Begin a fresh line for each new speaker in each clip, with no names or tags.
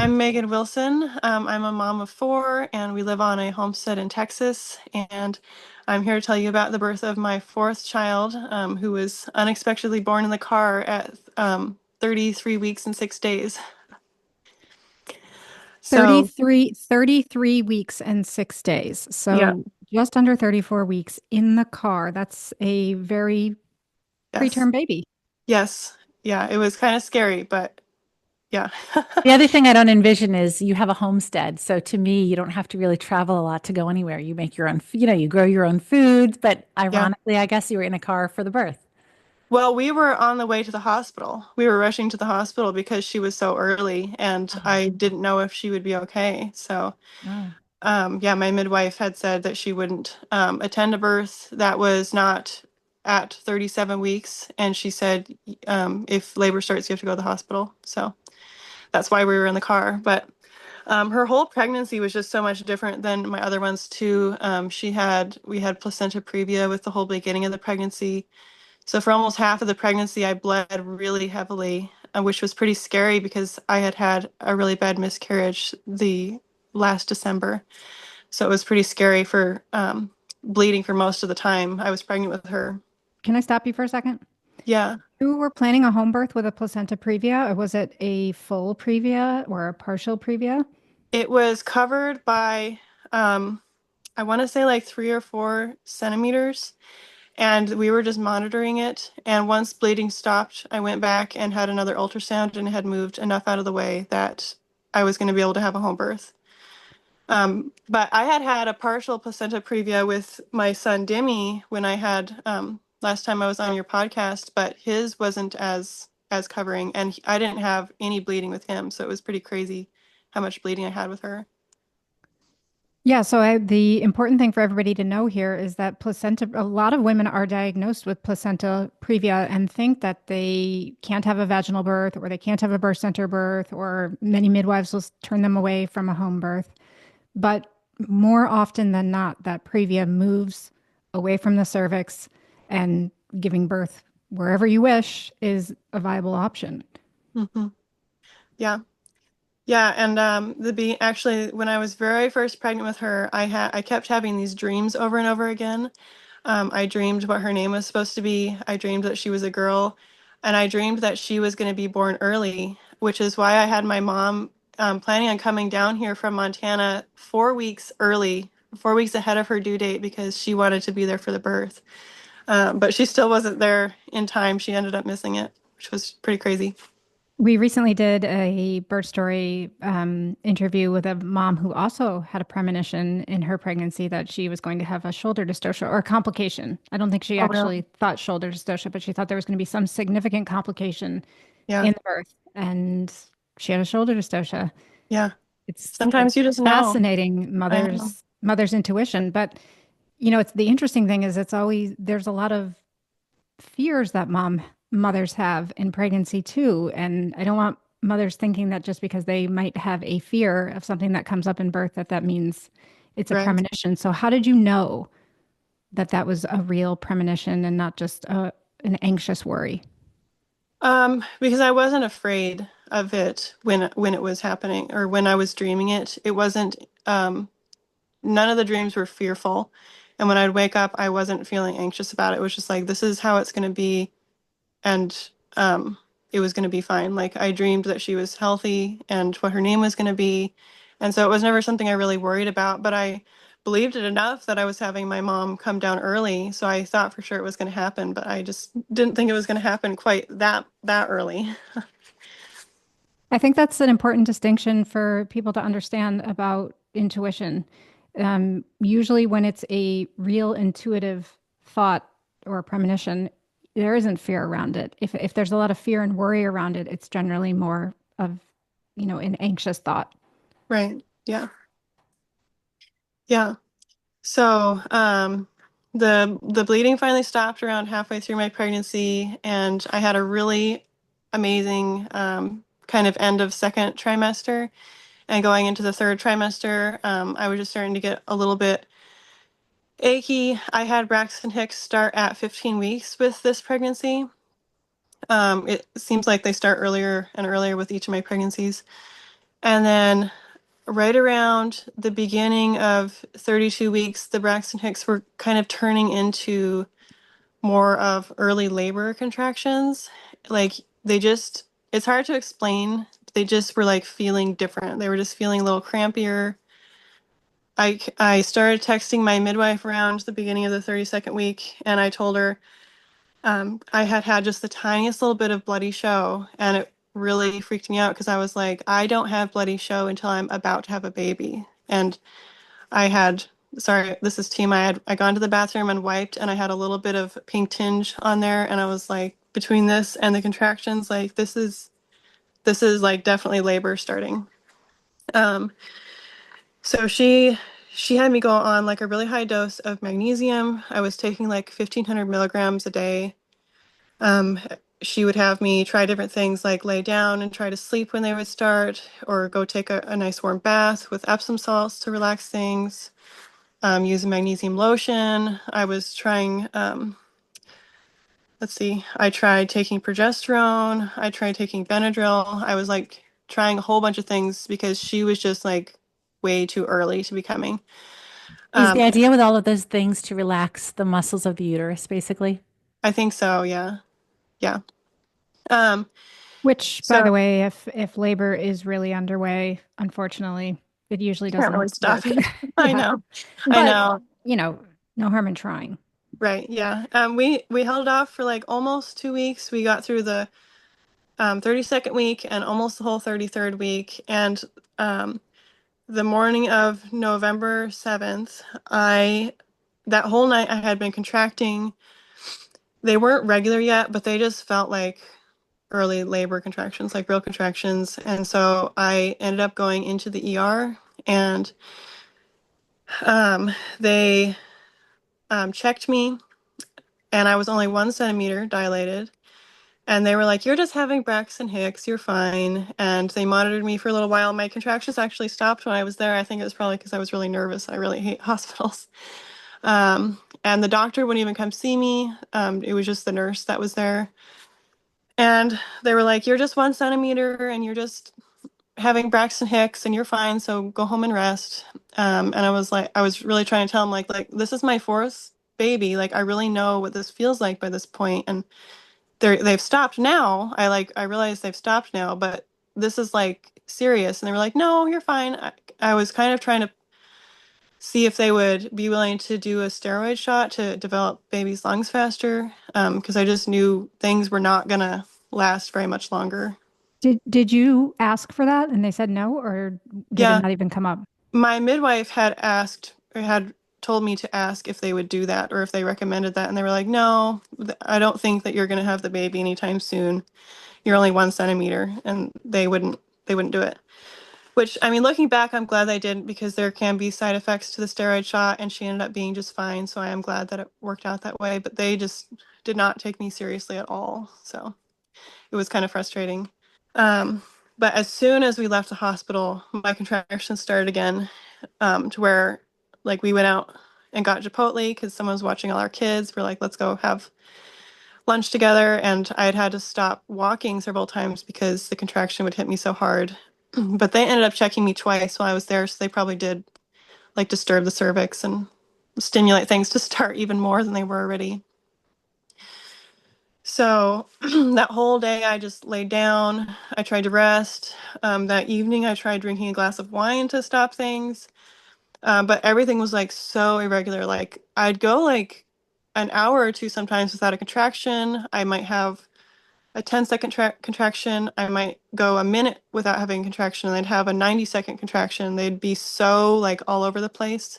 I'm Megan Wilson. I'm a mom of four, and we live on a homestead in Texas. And I'm here to tell you about the birth of my fourth child, who was unexpectedly born in the car at 33 weeks and 6 days. So,
33 weeks and 6 days.
yeah,
So just under 34 weeks in the car. That's a very
yes,
preterm baby.
yes, yeah, it was kind of scary, but yeah.
The other thing I don't envision is you have a homestead. So to me, you don't have to really travel a lot to go anywhere. You make your own, you grow your own foods. But
Yeah.
ironically, I guess you were in a car for the birth.
Well, we were on the way to the hospital. We were rushing to the hospital because she was so early, and
Oh,
I didn't know if she would be okay. So,
oh.
yeah, my midwife had said that she wouldn't attend a birth that was not at 37 weeks. And she said, if labor starts, you have to go to the hospital. So that's why we were in the car. But her whole pregnancy was just so much different than my other ones, too. We had placenta previa with the whole beginning of the pregnancy. So for almost half of the pregnancy, I bled really heavily, which was pretty scary because I had had a really bad miscarriage the last December. So it was pretty scary for bleeding for most of the time I was pregnant with her.
Can I stop you for a second?
Yeah,
You were planning a home birth with a placenta previa, or was it a full previa or a partial previa?
it was covered by, I want to say like 3 or 4 centimeters, and we were just monitoring it. And once bleeding stopped, I went back and had another ultrasound and had moved enough out of the way that I was going to be able to have a home birth. But I had had a partial placenta previa with my son Demi when I had last time I was on your podcast, but his wasn't as covering, and I didn't have any bleeding with him, so it was pretty crazy how much bleeding I had with her.
Yeah, the important thing for everybody to know here is that a lot of women are diagnosed with placenta previa and think that they can't have a vaginal birth or they can't have a birth center birth, or many midwives will turn them away from a home birth. But more often than not, that previa moves away from the cervix, and giving birth wherever you wish is a viable option.
Hmm. Yeah. Yeah, and the be actually when I was very first pregnant with her, I kept having these dreams over and over again. I dreamed what her name was supposed to be. I dreamed that she was a girl, and I dreamed that she was going to be born early, which is why I had my mom planning on coming down here from Montana 4 weeks early, 4 weeks ahead of her due date because she wanted to be there for the birth. But she still wasn't there in time. She ended up missing it, which was pretty crazy.
We recently did a birth story interview with a mom who also had a premonition in her pregnancy that she was going to have a shoulder dystocia or a complication. I don't think she
Oh, no.
actually thought shoulder dystocia, but she thought there was going to be some significant complication
Yeah.
in the birth. And she had a shoulder dystocia.
Yeah.
It's
Sometimes you just know.
fascinating
I know.
mother's intuition. But it's the interesting thing is it's always there's a lot of fears that mothers have in pregnancy too. And I don't want mothers thinking that just because they might have a fear of something that comes up in birth, that means it's a
Right.
premonition. So how did you know that that was a real premonition and not just an anxious worry?
Because I wasn't afraid of it when it was happening or when I was dreaming it. It wasn't none of the dreams were fearful. And when I'd wake up, I wasn't feeling anxious about it. It was just like this is how it's going to be, and um it was going to be fine. Like I dreamed that she was healthy and what her name was going to be. And so it was never something I really worried about, but I believed it enough that I was having my mom come down early, so I thought for sure it was going to happen, but I just didn't think it was going to happen quite that early.
I think that's an important distinction for people to understand about intuition. Usually, when it's a real intuitive thought or a premonition, there isn't fear around it. If there's a lot of fear and worry around it, it's generally more of, an anxious thought.
Right. Yeah. Yeah. So, the bleeding finally stopped around halfway through my pregnancy, and I had a really amazing kind of end of second trimester. And going into the third trimester, I was just starting to get a little bit achy. I had Braxton Hicks start at 15 weeks with this pregnancy. It seems like they start earlier and earlier with each of my pregnancies. And then right around the beginning of 32 weeks, the Braxton Hicks were kind of turning into more of early labor contractions. Like they just, it's hard to explain. They just were like feeling different. They were just feeling a little crampier. I started texting my midwife around the beginning of the 32nd week, and I told her I had had just the tiniest little bit of bloody show, and it really freaked me out because I was like, I don't have bloody show until I'm about to have a baby. And I had, sorry, this is TMI. I gone to the bathroom and wiped, and I had a little bit of pink tinge on there, and I was like, between this and the contractions, like this is like definitely labor starting. Um, so she had me go on like a really high dose of magnesium. I was taking like 1,500 milligrams a day. Um, she would have me try different things like lay down and try to sleep when they would start, or go take a nice warm bath with Epsom salts to relax things. Use a magnesium lotion. I was trying, let's see, I tried taking progesterone. I tried taking Benadryl. I was like trying a whole bunch of things because she was just like way too early to be coming.
Is the
Um,
idea with all of those things to relax the muscles of the uterus, basically?
I think so, yeah. Yeah. Um,
Which, by
so
the way, if labor is really underway, unfortunately, it usually
can't really
doesn't
stop
work.
it. I
Yeah.
know. I
But,
know.
no harm in trying.
Right. Yeah. We held off for like almost 2 weeks. We got through the 32nd week and almost the whole 33rd week. And um, the morning of November 7th, that whole night I had been contracting. They weren't regular yet, but they just felt like early labor contractions, like real contractions. And so I ended up going into the ER, and they checked me, and I was only 1 centimeter dilated. And they were like, "You're just having Braxton Hicks, you're fine." And they monitored me for a little while. My contractions actually stopped when I was there. I think it was probably because I was really nervous. I really hate hospitals. And the doctor wouldn't even come see me. It was just the nurse that was there. And they were like, "You're just 1 centimeter and you're just having Braxton Hicks and you're fine. So go home and rest." And I was like, I was really trying to tell them like, this is my fourth baby. Like, I really know what this feels like by this point. And they've stopped now. I realize they've stopped now, but this is like serious. And they were like, "No, you're fine." I was kind of trying to see if they would be willing to do a steroid shot to develop baby's lungs faster, because I just knew things were not gonna last very much longer.
Did you ask for that and they said no, or did it
Yeah,
not even come up?
my midwife had asked or had told me to ask if they would do that or if they recommended that, and they were like, "No, I don't think that you're gonna have the baby anytime soon. You're only 1 centimeter," and they wouldn't do it. Which, I mean, looking back, I'm glad they didn't, because there can be side effects to the steroid shot, and she ended up being just fine. So I am glad that it worked out that way. But they just did not take me seriously at all. So it was kind of frustrating. Um, but as soon as we left the hospital, my contractions started again, to where like we went out and got Chipotle because someone was watching all our kids. We're like, let's go have lunch together. And I had to stop walking several times because the contraction would hit me so hard. But they ended up checking me twice while I was there, so they probably did like disturb the cervix and stimulate things to start even more than they were already. So that whole day I just laid down. I tried to rest. That evening I tried drinking a glass of wine to stop things. But everything was like so irregular. Like I'd go like an hour or two sometimes without a contraction. I might have a 10-second contraction. I might go a minute without having a contraction, and they'd have a 90-second contraction. They'd be so like all over the place.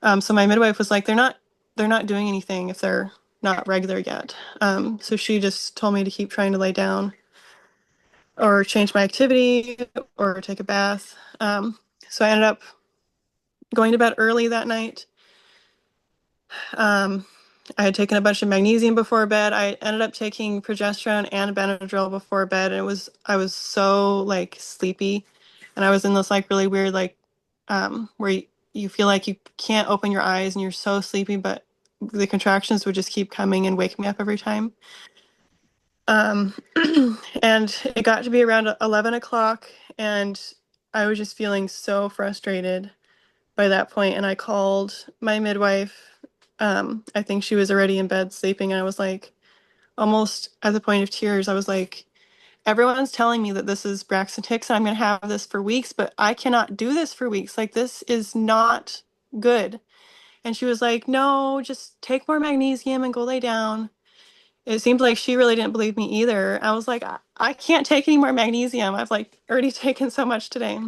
So my midwife was like, they're not doing anything if they're not regular yet. So she just told me to keep trying to lay down or change my activity or take a bath. So I ended up going to bed early that night. Um, I had taken a bunch of magnesium before bed. I ended up taking progesterone and Benadryl before bed, and I was so like sleepy, and I was in this like really weird like where you feel like you can't open your eyes and you're so sleepy, but the contractions would just keep coming and wake me up every time. Um, and it got to be around 11 o'clock, and I was just feeling so frustrated by that point, and I called my midwife. I think she was already in bed sleeping, and I was like, almost at the point of tears. I was like, everyone's telling me that this is Braxton Hicks and I'm going to have this for weeks, but I cannot do this for weeks. Like, this is not good. And she was like, no, just take more magnesium and go lay down. It seemed like she really didn't believe me either. I was like, I can't take any more magnesium. I've like already taken so much today.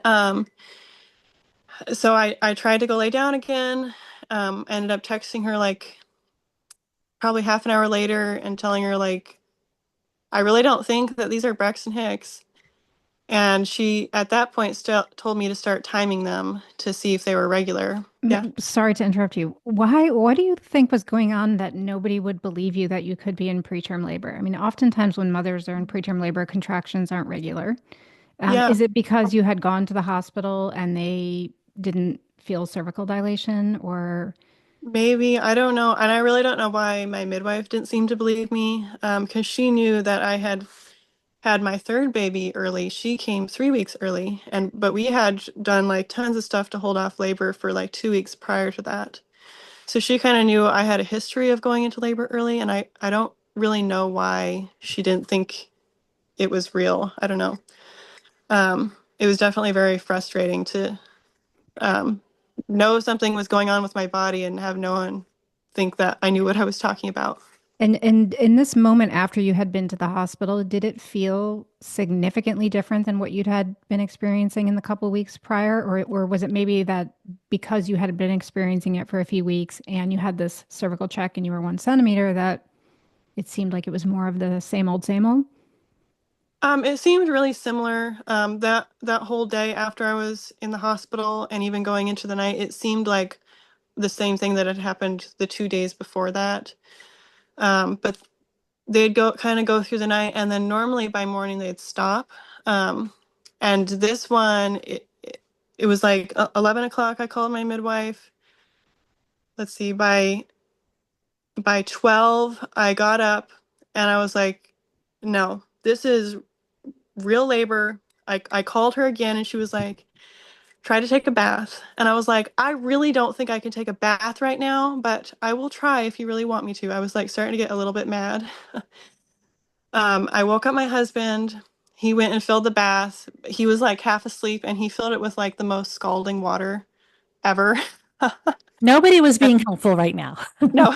Um, so I tried to go lay down again. I ended up texting her like probably half an hour later and telling her like, I really don't think that these are Braxton Hicks. And she, at that point, still told me to start timing them to see if they were regular. Yeah.
Sorry to interrupt you. Why, what do you think was going on that nobody would believe you that you could be in preterm labor? I mean, oftentimes when mothers are in preterm labor, contractions aren't regular.
Yeah.
Is it because you had gone to the hospital and they didn't feel cervical dilation or
Maybe. I don't know. And I really don't know why my midwife didn't seem to believe me. Because she knew that I had had my third baby early. She came 3 weeks early. But we had done like tons of stuff to hold off labor for like 2 weeks prior to that. So she kind of knew I had a history of going into labor early. And I don't really know why she didn't think it was real. I don't know. It was definitely very frustrating to um, know something was going on with my body and have no one think that I knew what I was talking about.
and in this moment after you had been to the hospital, did it feel significantly different than what you'd had been experiencing in the couple weeks prior, or was it maybe that because you had been experiencing it for a few weeks and you had this cervical check and you were 1 centimeter that it seemed like it was more of the same old, same old?
It seemed really similar. That whole day after I was in the hospital and even going into the night, it seemed like the same thing that had happened the 2 days before that. But they'd go through the night, and then normally by morning they'd stop. Um, and this one, it was like 11 o'clock. I called my midwife. Let's see, by 12, I got up and I was like, no, this is real labor. I called her again and she was like, try to take a bath. And I was like, I really don't think I can take a bath right now, but I will try if you really want me to. I was like starting to get a little bit mad. I woke up my husband. He went and filled the bath. He was like half asleep and he filled it with like the most scalding water ever.
Nobody was being helpful right now.
No.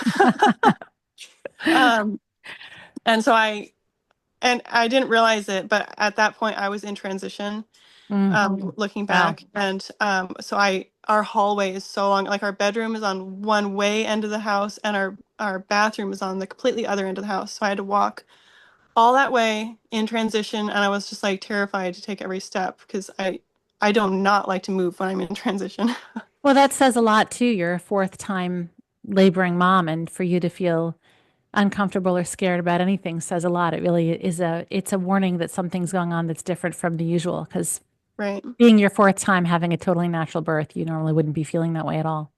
um, and so I didn't realize it, but at that point I was in transition,
Mm,
looking
wow.
back. And so our hallway is so long. Like our bedroom is on one way end of the house and our bathroom is on the completely other end of the house. So I had to walk all that way in transition, and I was just like terrified to take every step because I do not like to move when I'm in transition.
Well, that says a lot too. You're a fourth time laboring mom, and for you to feel uncomfortable or scared about anything says a lot. It really is it's a warning that something's going on that's different from the usual. Because
Right,
being your fourth time having a totally natural birth, you normally wouldn't be feeling that way at all.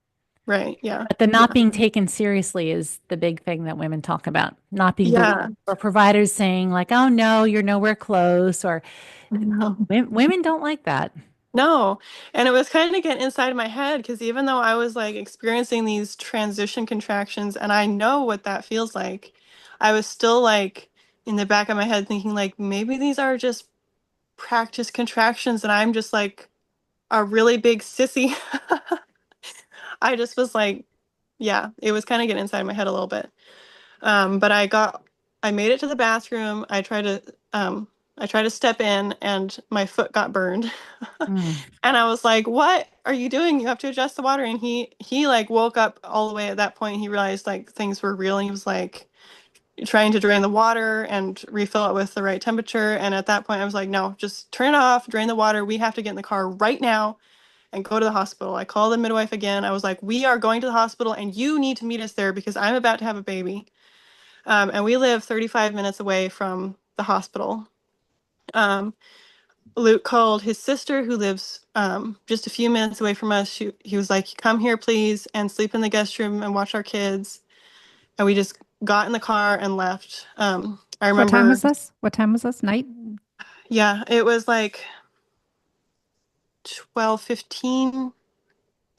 right, yeah,
But the not
yeah,
being taken seriously is the big thing that women talk about. Not being believed,
yeah.
or providers saying like, "Oh no, you're nowhere close," or
No.
women don't like that.
No, and it was kind of getting inside my head because even though I was like experiencing these transition contractions and I know what that feels like, I was still like in the back of my head thinking like maybe these are just practice contractions and I'm just like a really big sissy. I just was like, yeah, it was kind of getting inside my head a little bit. But I made it to the bathroom. I tried to step in and my foot got burned.
Mm.
And I was like, what are you doing? You have to adjust the water. And he like woke up all the way at that point. He realized like things were real. And he was like trying to drain the water and refill it with the right temperature. And at that point I was like, no, just turn it off, drain the water. We have to get in the car right now and go to the hospital. I called the midwife again. I was like, we are going to the hospital and you need to meet us there because I'm about to have a baby. And we live 35 minutes away from the hospital. Um, Luke called his sister, who lives just a few minutes away from us. He was like, come here, please, and sleep in the guest room and watch our kids. And we just got in the car and left. I
What time
remember,
was this? What time was this? Night?
yeah, it was like 12:15,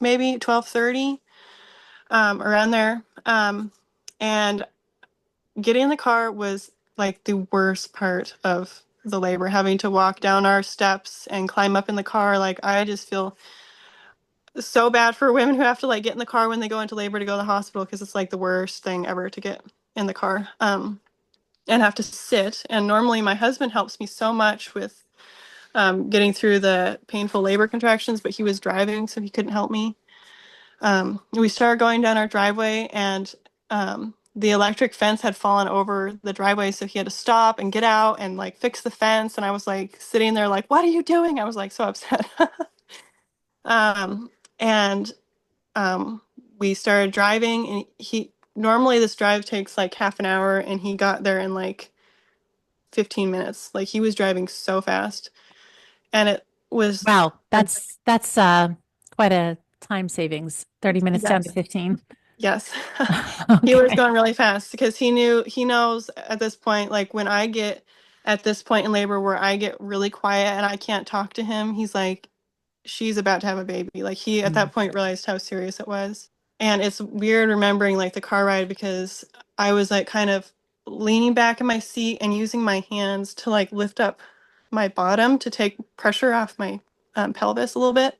maybe 12:30, around there. And getting in the car was like the worst part of the labor, having to walk down our steps and climb up in the car. Like, I just feel so bad for women who have to like get in the car when they go into labor to go to the hospital, because it's like the worst thing ever to get in the car, and have to sit. And normally my husband helps me so much with getting through the painful labor contractions, but he was driving, so he couldn't help me. We started going down our driveway, and the electric fence had fallen over the driveway, so he had to stop and get out and like fix the fence. And I was like sitting there like, what are you doing? I was like so upset. um, and we started driving, and he normally this drive takes like half an hour, and he got there in like 15 minutes. Like, he was driving so fast, and it was
Wow, that's quite a time savings. 30 minutes down to
yes,
15.
yes. He was
Okay.
going really fast because he knows at this point, like when I get at this point in labor where I get really quiet and I can't talk to him, he's like, she's about to have a baby. Like, he at
Mm.
that point realized how serious it was. And it's weird remembering like the car ride, because I was like kind of leaning back in my seat and using my hands to like lift up my bottom to take pressure off my pelvis a little bit.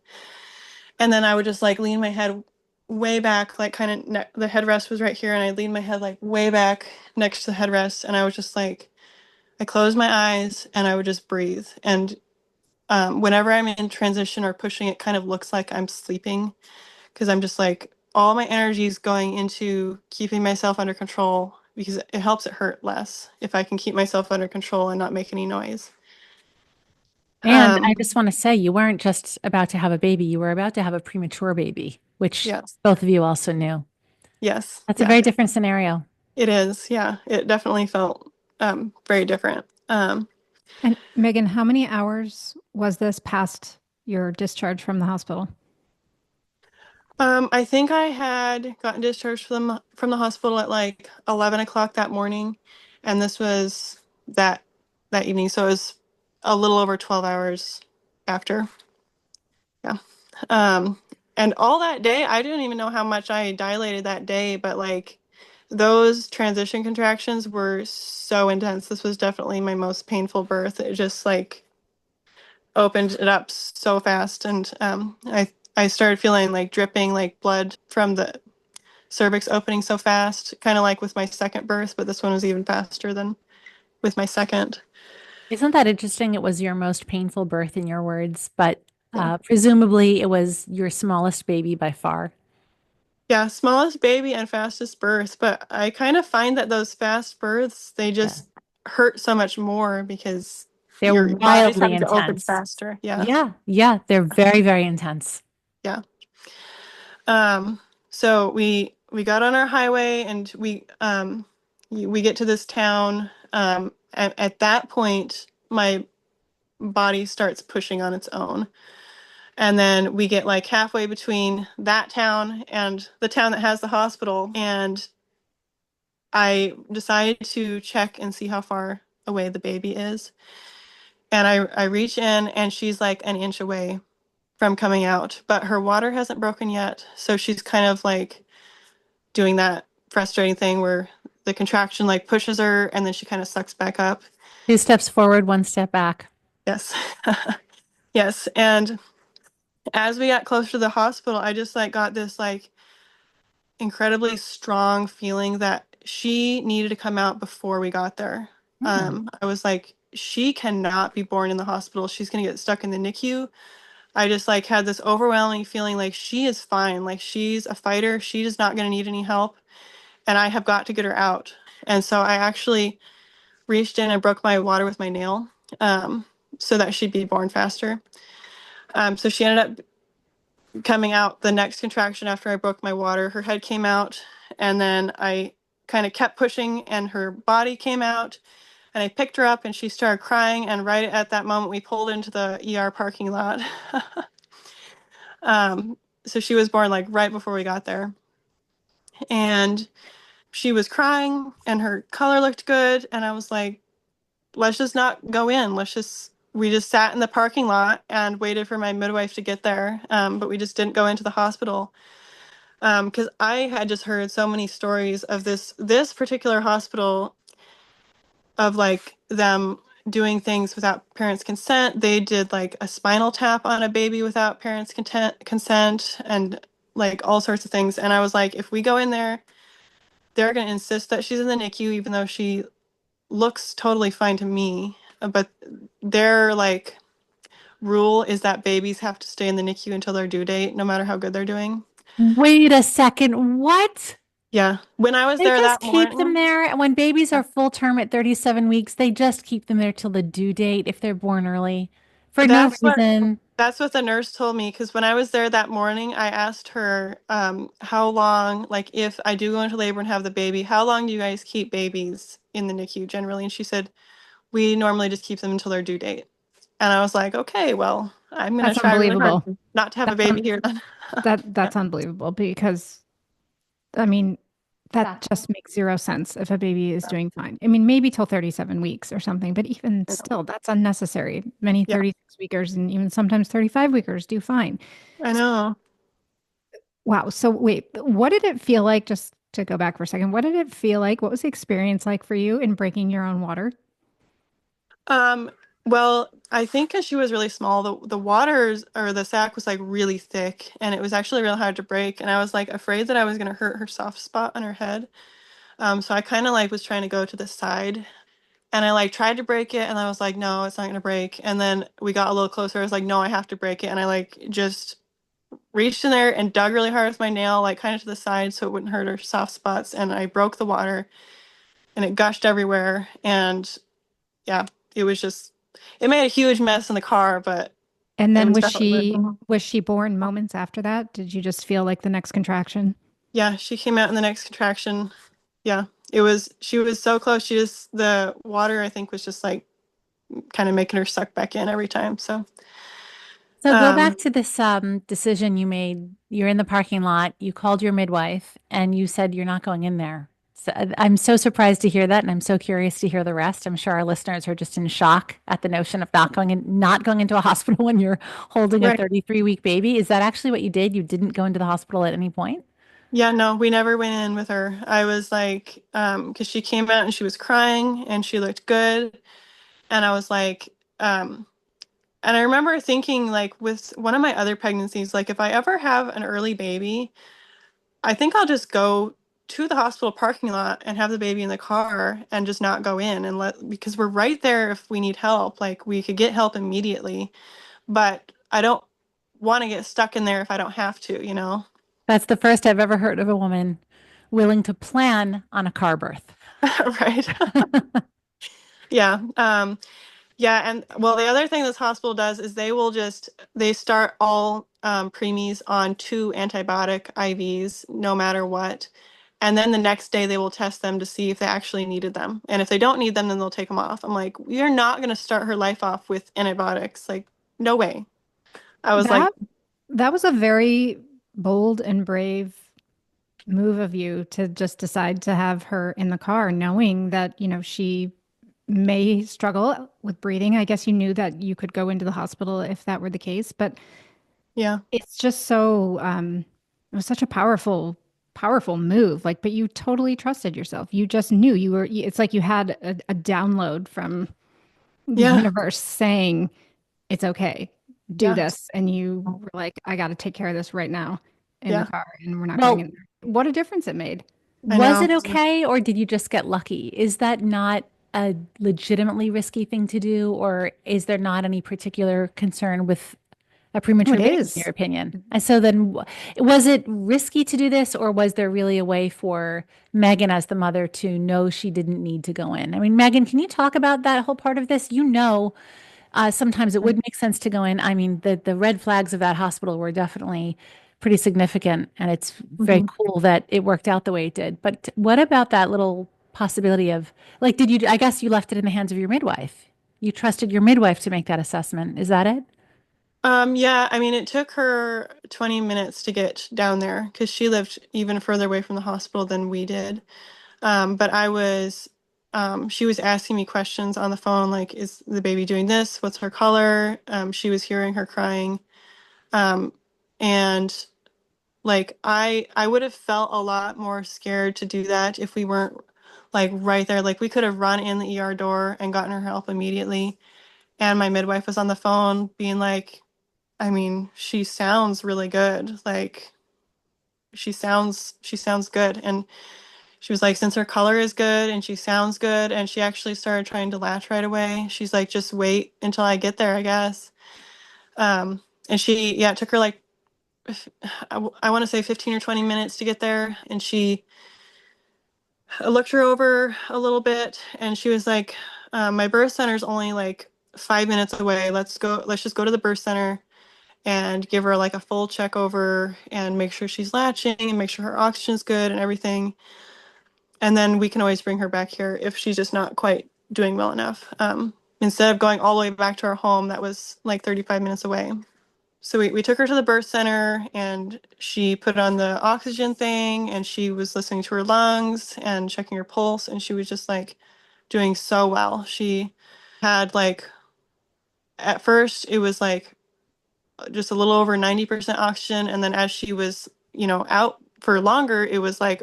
And then I would just like lean my head way back, like kind of the headrest was right here, and I'd lean my head like way back next to the headrest, and I was just like, I closed my eyes and I would just breathe. And whenever I'm in transition or pushing, it kind of looks like I'm sleeping, because I'm just like, all my energy is going into keeping myself under control, because it helps it hurt less if I can keep myself under control and not make any noise.
And I
Um,
just want to say, you weren't just about to have a baby, you were about to have a premature baby, which
yes,
both of you also knew.
yes,
That's a
yeah,
very different scenario.
it is. Yeah, it definitely felt very different.
And Megan, how many hours was this past your discharge from the hospital?
I think I had gotten discharged from the hospital at like 11 o'clock that morning, and this was that that evening, so it was a little over 12 hours after. Yeah. Um, and all that day, I didn't even know how much I dilated that day, but like those transition contractions were so intense. This was definitely my most painful birth. It just like opened it up so fast, and I started feeling like dripping like blood from the cervix opening so fast, kind of like with my second birth, but this one was even faster than with my second.
Isn't that interesting? It was your most painful birth in your words, but
Yeah.
presumably it was your smallest baby by far.
Yeah, smallest baby and fastest birth, but I kind of find that those fast births, they
Yeah.
just hurt so much more because
They're
your body's
wildly
having to open
intense.
faster. Yeah.
Yeah, yeah, they're very, very intense.
Yeah. Um, so we got on our highway, and we get to this town. At that point, my body starts pushing on its own. And then we get like halfway between that town and the town that has the hospital. And I decided to check and see how far away the baby is. And I reach in, and she's like an inch away from coming out, but her water hasn't broken yet. So she's kind of like doing that frustrating thing where the contraction like pushes her, and then she kind of sucks back up.
Two steps forward, one step back.
Yes. Yes. And as we got closer to the hospital, I just like got this like incredibly strong feeling that she needed to come out before we got there.
Hmm.
I was like, she cannot be born in the hospital. She's gonna get stuck in the NICU. I just like had this overwhelming feeling like she is fine. Like, she's a fighter. She is not gonna need any help, and I have got to get her out. And so I actually reached in and broke my water with my nail, um, so that she'd be born faster. So she ended up coming out the next contraction after I broke my water. Her head came out, and then I kind of kept pushing, and her body came out, and I picked her up, and she started crying. And right at that moment, we pulled into the ER parking lot. um, so she was born like right before we got there, and she was crying, and her color looked good, and I was like, let's just not go in. Let's just we just sat in the parking lot and waited for my midwife to get there. But we just didn't go into the hospital. Because I had just heard so many stories of this particular hospital of like them doing things without parents' consent. They did like a spinal tap on a baby without parents' consent and like all sorts of things. And I was like, if we go in there, they're going to insist that she's in the NICU, even though she looks totally fine to me. But their like rule is that babies have to stay in the NICU until their due date, no matter how good they're doing.
Wait a second. What?
Yeah. When I was
They
there
just
that
keep them
morning,
there. And when babies are full term at 37 weeks, they just keep them there till the due date if they're born early for no
that's what
reason.
that's what the nurse told me. Because when I was there that morning, I asked her how long, like if I do go into labor and have the baby, how long do you guys keep babies in the NICU generally? And she said, we normally just keep them until their due date. And I was like, okay, well, I'm gonna
That's
try really hard
unbelievable.
not to have a
That's
baby here then.
that's unbelievable because I mean, that just makes zero sense if a baby is doing fine. I mean, maybe till 37 weeks or something, but even still, that's unnecessary. Many
Yeah,
36 weekers and even sometimes 35 weekers do fine.
I know.
Wow. So wait, what did it feel like, just to go back for a second, what did it feel like? What was the experience like for you in breaking your own water?
Um, well, I think because she was really small, the waters or the sac was like really thick, and it was actually real hard to break. And I was like afraid that I was gonna hurt her soft spot on her head. So I kind of like was trying to go to the side, and I like tried to break it, and I was like, no, it's not gonna break. And then we got a little closer. I was like, no, I have to break it, and I like just reached in there and dug really hard with my nail, like kind of to the side so it wouldn't hurt her soft spots. And I broke the water, and it gushed everywhere. And yeah, it was just it made a huge mess in the car, but
And
it
then
was
was
definitely worth
she
it.
was she born moments after that? Did you just feel like the next contraction?
Yeah, she came out in the next contraction. Yeah, it was she was so close. She just the water I think was just like kind of making her suck back in every time. So
So go
um
back to this decision you made. You're in the parking lot, you called your midwife, and you said you're not going in there. So I'm so surprised to hear that, and I'm so curious to hear the rest. I'm sure our listeners are just in shock at the notion of not going into a hospital when you're holding a
right.
33-week baby. Is that actually what you did? You didn't go into the hospital at any point?
Yeah, no, we never went in with her. I was like, because she came out and she was crying and she looked good. And I was like, and I remember thinking, like, with one of my other pregnancies, like, if I ever have an early baby, I think I'll just go to the hospital parking lot and have the baby in the car and just not go in and because we're right there if we need help. Like, we could get help immediately, but I don't want to get stuck in there if I don't have to, you know?
That's the first I've ever heard of a woman willing to plan on a car birth.
Right. Yeah. Yeah, and well, the other thing this hospital does is they start all preemies on 2 antibiotic IVs, no matter what. And then the next day they will test them to see if they actually needed them. And if they don't need them, then they'll take them off. I'm like, we are not going to start her life off with antibiotics. Like, no way. I was like,
That that was a very bold and brave move of you to just decide to have her in the car, knowing that, she may struggle with breathing. I guess you knew that you could go into the hospital if that were the case, but
yeah,
it's just so, it was such a powerful move. Like, but you totally trusted yourself. You just knew it's like you had a download from the
yeah,
universe saying, it's okay, do
yeah,
this. And you were like, I got to take care of this right now in the
yeah.
car, and we're not going
Well,
in there. What a difference it made.
I
was
know.
it okay, or did you just get lucky? Is that not a legitimately risky thing to do, or is there not any particular concern with a
No,
premature
it
baby, in
is.
your opinion? And so then, was it risky to do this, or was there really a way for Megan, as the mother, to know she didn't need to go in? I mean, Megan, can you talk about that whole part of this? Sometimes it would make sense to go in. I mean, the red flags of that hospital were definitely pretty significant, and it's very
Mhm.
cool that it worked out the way it did. But what about that little possibility of, like, I guess you left it in the hands of your midwife. You trusted your midwife to make that assessment. Is that it?
Yeah, I mean, it took her 20 minutes to get down there because she lived even further away from the hospital than we did. But I was she was asking me questions on the phone, like, is the baby doing this? What's her color? She was hearing her crying. And like I would have felt a lot more scared to do that if we weren't like right there. Like we could have run in the ER door and gotten her help immediately. And my midwife was on the phone being like, I mean, she sounds really good. Like she sounds good. And she was like, since her color is good and she sounds good, and she actually started trying to latch right away. She's like, just wait until I get there, I guess. And yeah, it took her like I want to say 15 or 20 minutes to get there. And I looked her over a little bit and she was like, my birth center's only like 5 minutes away. Let's just go to the birth center and give her like a full check over and make sure she's latching and make sure her oxygen's good and everything. And then we can always bring her back here if she's just not quite doing well enough. Instead of going all the way back to our home that was like 35 minutes away. So we took her to the birth center and she put on the oxygen thing and she was listening to her lungs and checking her pulse, and she was just like doing so well. She had like, at first it was like just a little over 90% oxygen. And then as she was, out for longer, it was like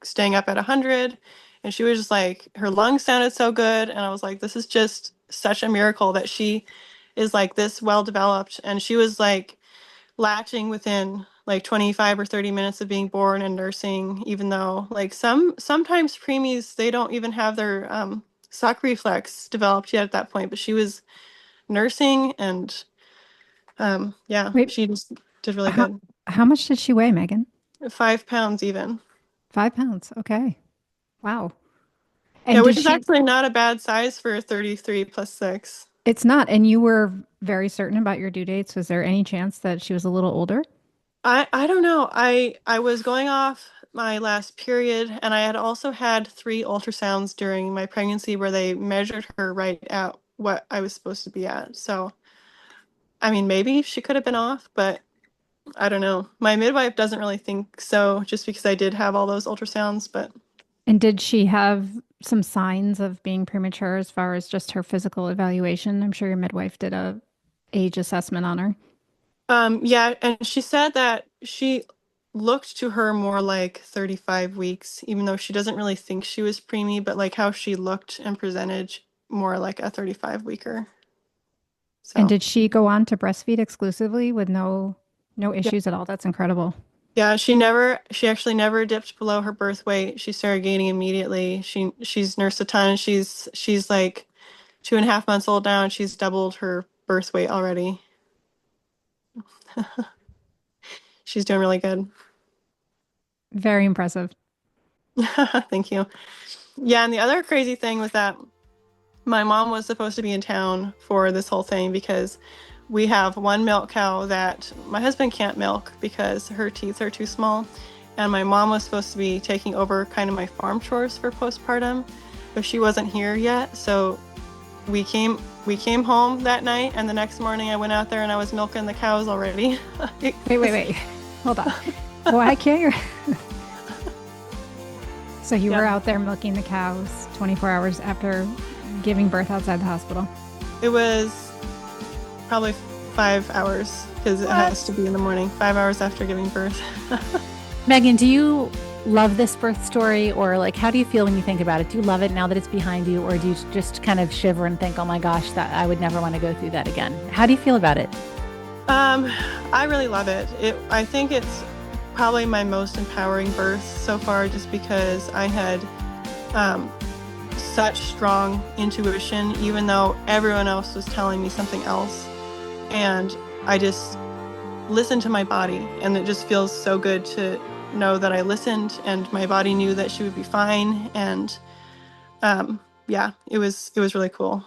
staying up at 100. And she was just like, her lungs sounded so good. And I was like, this is just such a miracle that she is like this well developed. And she was like latching within like 25 or 30 minutes of being born and nursing, even though like sometimes preemies, they don't even have their suck reflex developed yet at that point. But she was nursing and yeah,
Wait,
she just did really
how,
good.
how much did she weigh, Megan?
5 pounds even.
5 pounds. Okay. Wow.
Yeah,
And did
which is
she,
actually not a bad size for a 33 plus 6.
it's not, and you were very certain about your due dates. Was there any chance that she was a little older?
I don't know. I was going off my last period, and I had also had 3 ultrasounds during my pregnancy where they measured her right at what I was supposed to be at. So, I mean, maybe she could have been off, but I don't know. My midwife doesn't really think so, just because I did have all those ultrasounds. But
And did she have some signs of being premature as far as just her physical evaluation? I'm sure your midwife did a age assessment on her.
yeah, and she said that she looked to her more like 35 weeks, even though she doesn't really think she was preemie, but like how she looked and presented more like a 35 weeker.
And
So,
did she go on to breastfeed exclusively with no
yeah.
issues at all? That's incredible.
Yeah, she actually never dipped below her birth weight. She started gaining immediately. She's nursed a ton. She's like 2.5 months old now, and she's doubled her birth weight already. She's doing really good.
Very impressive.
Thank you. Yeah, and the other crazy thing was that my mom was supposed to be in town for this whole thing because we have one milk cow that my husband can't milk because her teeth are too small. And my mom was supposed to be taking over kind of my farm chores for postpartum, but she wasn't here yet. So we came home that night, and the next morning I went out there and I was milking the cows already.
Wait. Hold on. Why can't you? So you were
Yeah.
out there milking the cows 24 hours after giving birth outside the hospital.
It was probably 5 hours because it has to be in the morning, 5 hours after giving birth.
Megan, do you love this birth story, or like how do you feel when you think about it? Do you love it now that it's behind you, or do you just kind of shiver and think, oh my gosh, that I would never want to go through that again? How do you feel about it?
I really love it. I think it's probably my most empowering birth so far, just because I had such strong intuition, even though everyone else was telling me something else. And I just listened to my body, and it just feels so good to know that I listened and my body knew that she would be fine. And yeah, it was really cool.